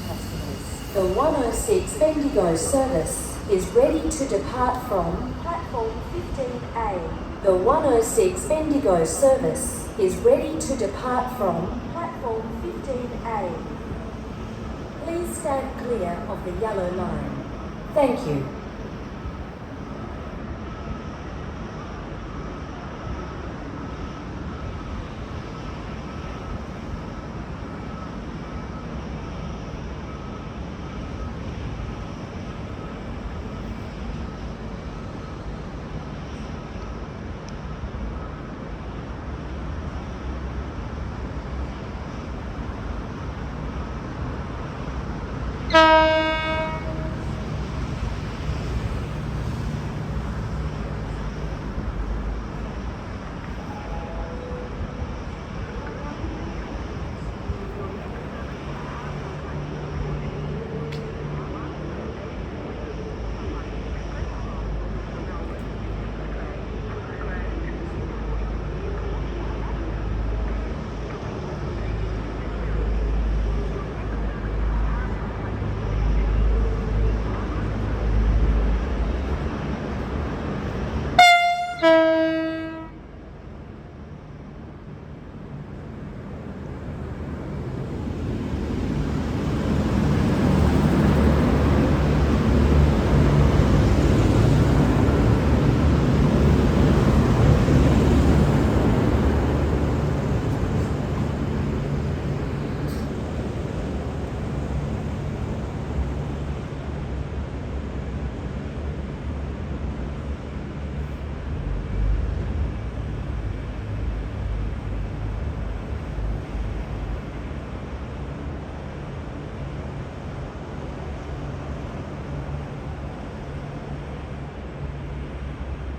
customers. The 106 Bendigo service is ready to depart from Platform 15A. The 106 Bendigo service is ready to depart from Platform 15A. Please stand clear of the yellow line. Thank you.